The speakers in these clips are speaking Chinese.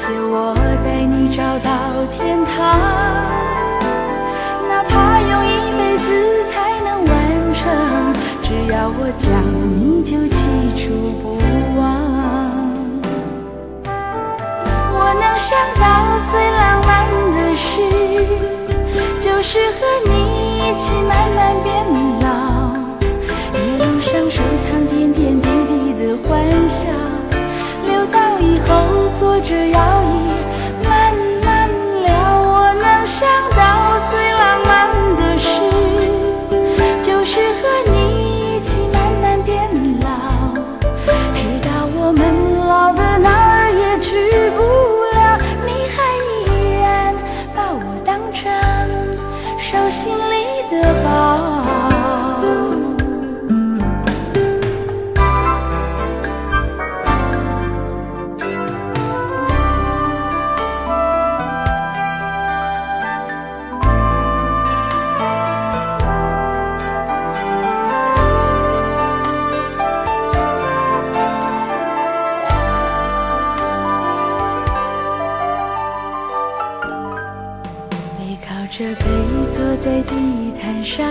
谢我带你找到天堂，哪怕用一辈子才能完成，只要我讲你就记住不忘。我能想到最浪漫的事，就是和你一起慢慢变老，一路上收藏点点滴滴的欢笑，留到以后坐着摇椅慢慢聊。我能想到最浪漫的事，就是和你一起慢慢变老，直到我们老的哪儿也去不了，你还依然把我当成手心里的宝。这杯坐在地毯上，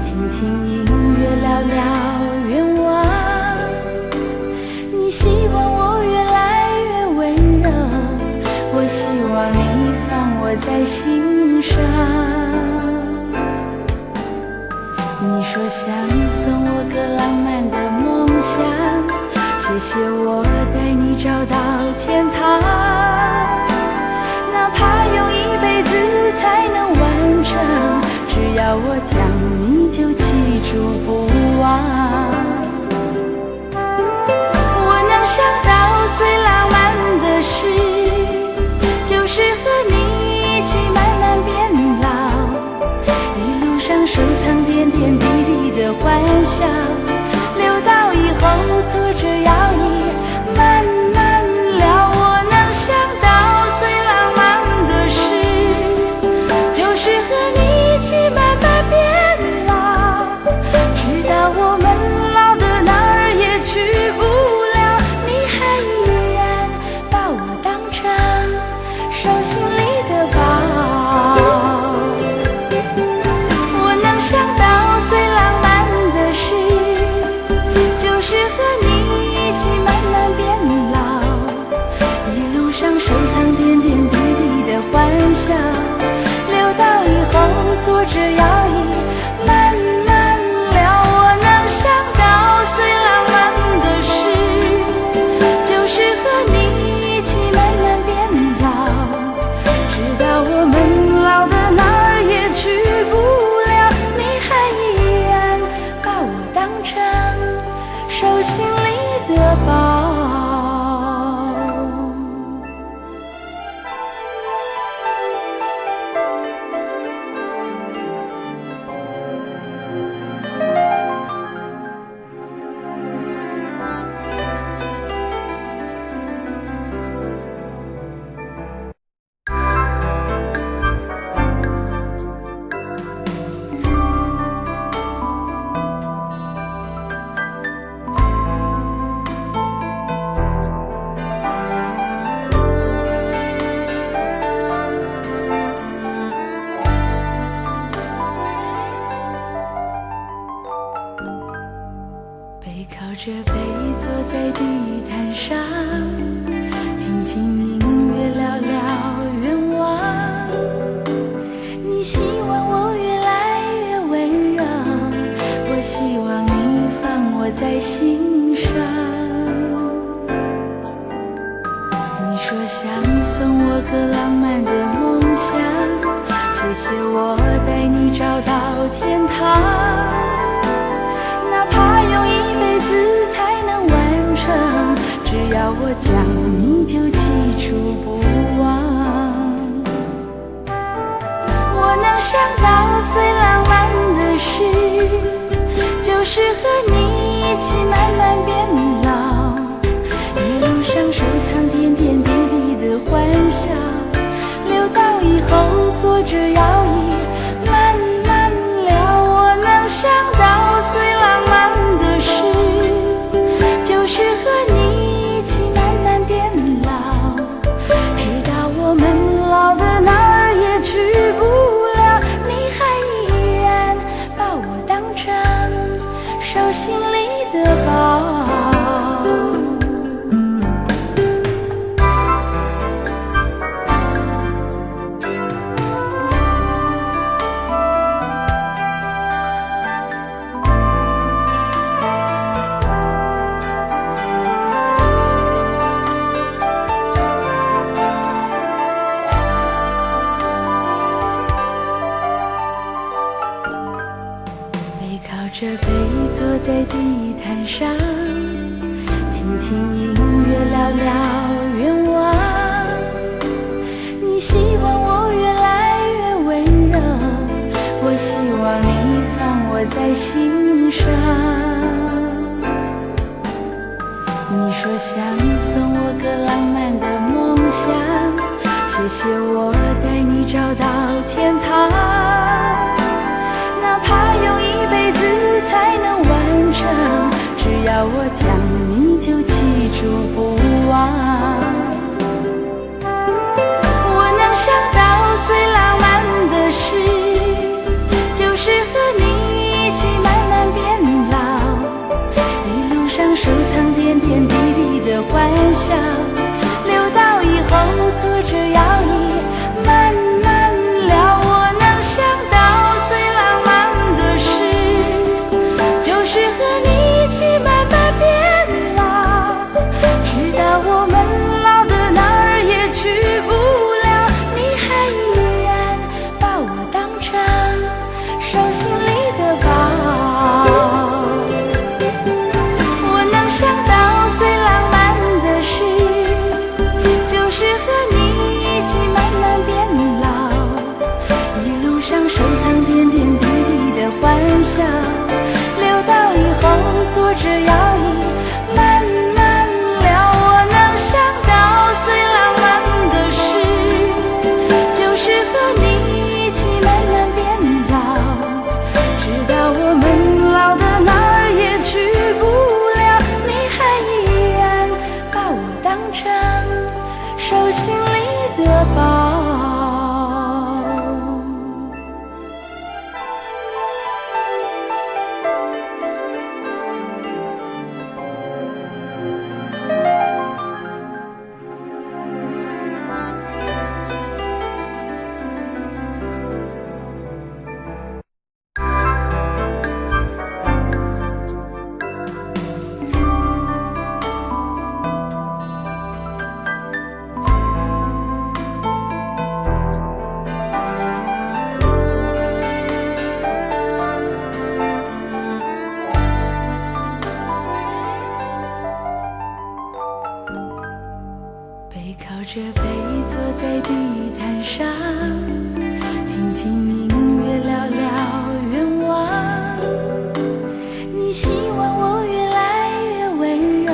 听听音乐，聊聊愿望。你希望我越来越温柔，我希望你放我在心上。你说想送我个浪漫的梦想，谢谢我带你找到天堂，哪怕用一辈子才能完成，只要我讲你就记住不忘。我能想到最浪漫的事，就是和你一起慢慢变老，一路上收藏点点滴滴的欢笑，留到以后坐着摇椅慢慢聊。我能想到最浪漫的事，就是和你一起慢慢变老，直到我们老的哪儿也去不了，你还依然把我当成手心里的宝。我能想到最浪漫的事，就是和你一起慢慢变老，一路上收藏点点滴滴的欢笑，留到以后坐着摇椅慢慢聊。我能想到最浪漫的事，就是和你一起慢慢变老，直到我们老的哪儿也去不了，你还依然把我当成手心里的宝。背靠着背坐在地毯上，听听音乐，聊聊愿望。你希望我越来越温柔，我希望你放我在心上。你说想送我个浪漫的梦想，谢谢我带你找到天堂，哪怕用一辈子才能完成，只要我讲你就记住不忘。我能想到最浪漫的事，就是和你一起慢慢变老，一路上收藏点点滴滴的欢笑，留到以后坐着摇椅慢慢聊。我能想到最浪漫的事，就是和你一起慢慢变老，听音乐，聊聊愿望。你希望我越来越温柔，我希望你放我在心上。你说想送我个浪漫的梦想，谢谢我带你找到天堂。哪怕用一辈子才能完成，只要我讲你就记住不忘。我能想到最浪漫的事，就是和你一起慢慢变老，一路上收藏点点滴滴的欢笑，留到以后坐着摇椅慢慢聊。我能想到最浪漫的事，就是和你一起慢慢变老，直到我们老的哪儿也去不了，你还依然把我当成手心里的宝。我能想到最浪漫的事，就是和你一起慢慢变老，一路上收藏点点滴滴的欢笑，留到以后坐着摇椅慢慢聊。我能想到最浪漫的事，就是和你一起慢慢变老，直到我们老的哪儿也去不了，你还依然把我当成手心里的宝。背靠着背坐在地毯上，听听音乐，聊聊愿望。你希望我越来越温柔，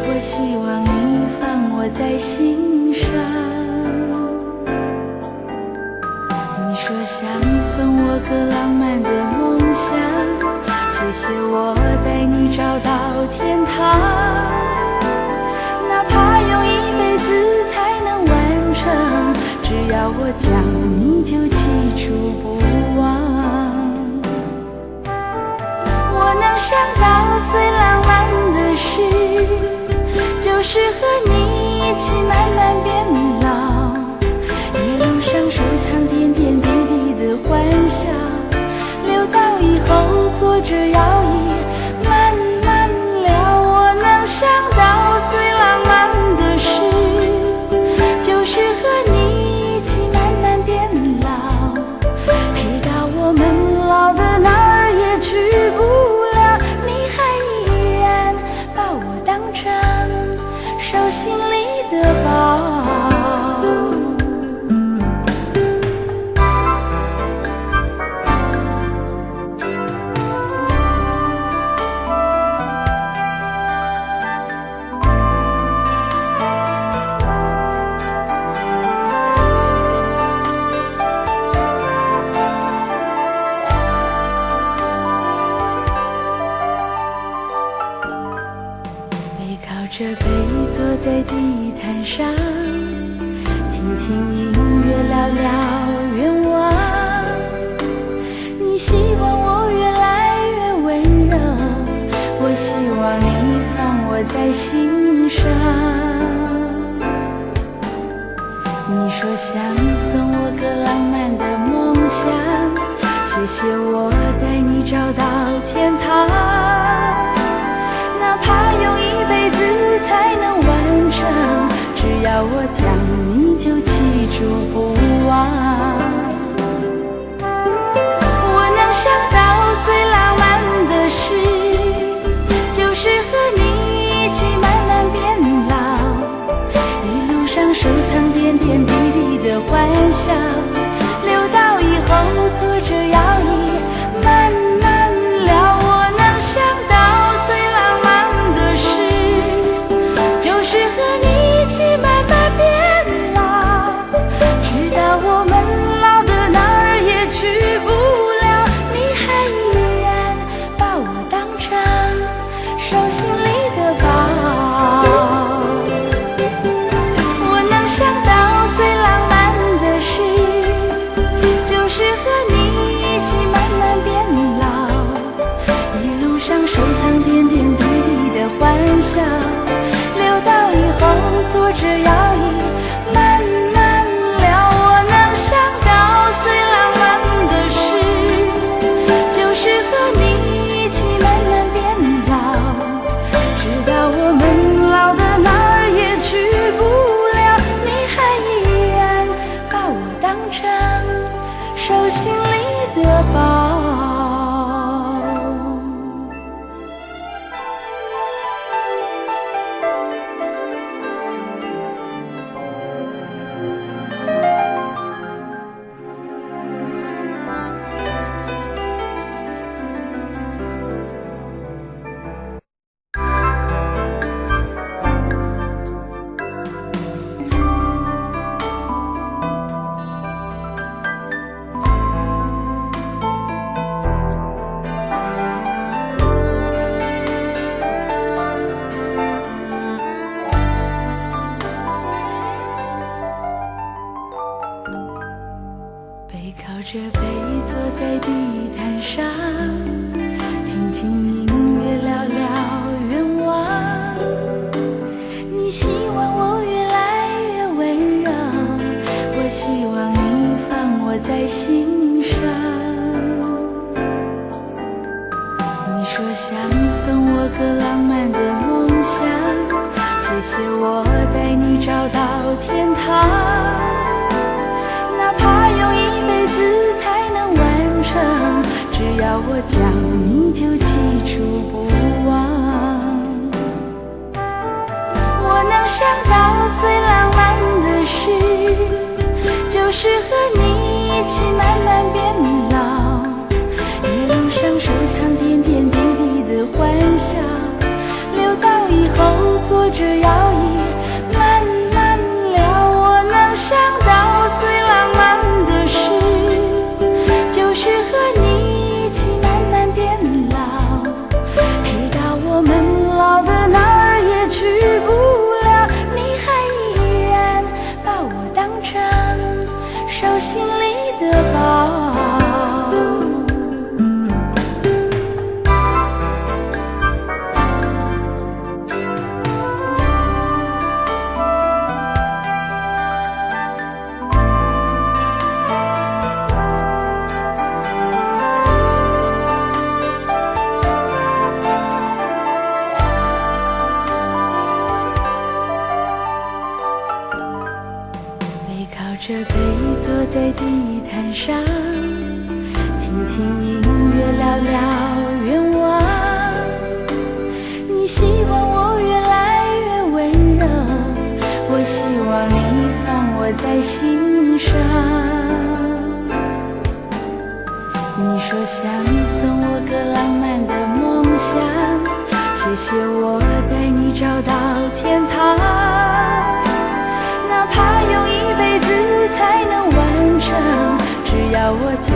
我希望你放我在心上。你说想送我个浪漫的梦想，谢谢我带你找到天堂。哪怕用一辈子才能完成，只要我讲你就记住不忘。我能想到最浪漫的事，就是和你一起慢慢变老，一路上收藏点点滴滴的欢笑，留到以后坐着摇椅慢慢聊。我能想到最浪漫的事，就是和你一起慢慢变老，直到我们老的哪儿也去不了，你还依然把我当成手心里的宝。着背坐在地毯上，听听音乐，聊聊愿望。你希望我越来越温柔，我希望你放我在心上。你说想送我个浪漫的梦想，谢谢我带你找到天堂。哪怕用一辈子才能完成，只要我讲你就记住不忘。我能想到最浪漫的事，就是和你一起笑，留到以后坐着摇椅慢慢聊。我能想到最浪漫的事，就是和你一起慢慢变老，直到我们老的哪儿也去不了，你还依然把我当成手心里的宝。背靠着背坐在地毯上，听听音乐聊聊愿望。你希望我越来越温柔，我希望你放我在心上。你说想送我个浪漫的梦想，谢谢我带你找到天堂，哪怕用一辈子才能完成，只要我讲你就记住不忘。我能想到最浪漫的事，就是和你一起慢慢变老，一路上收藏点点滴滴的欢笑，留到以后坐着摇椅慢慢聊。我能想到最浪漫的事，就是和你一起慢慢变老，直到我们老的哪儿也去不了，你还依然把我当成手心里的宝。靠着背坐在地毯上，听听音乐聊聊愿望。你希望我越来越温柔，我希望你放我在心上。你说想送我个浪漫的梦想，谢谢我带你找到天堂，哪怕用一辈子才能完成，只要我讲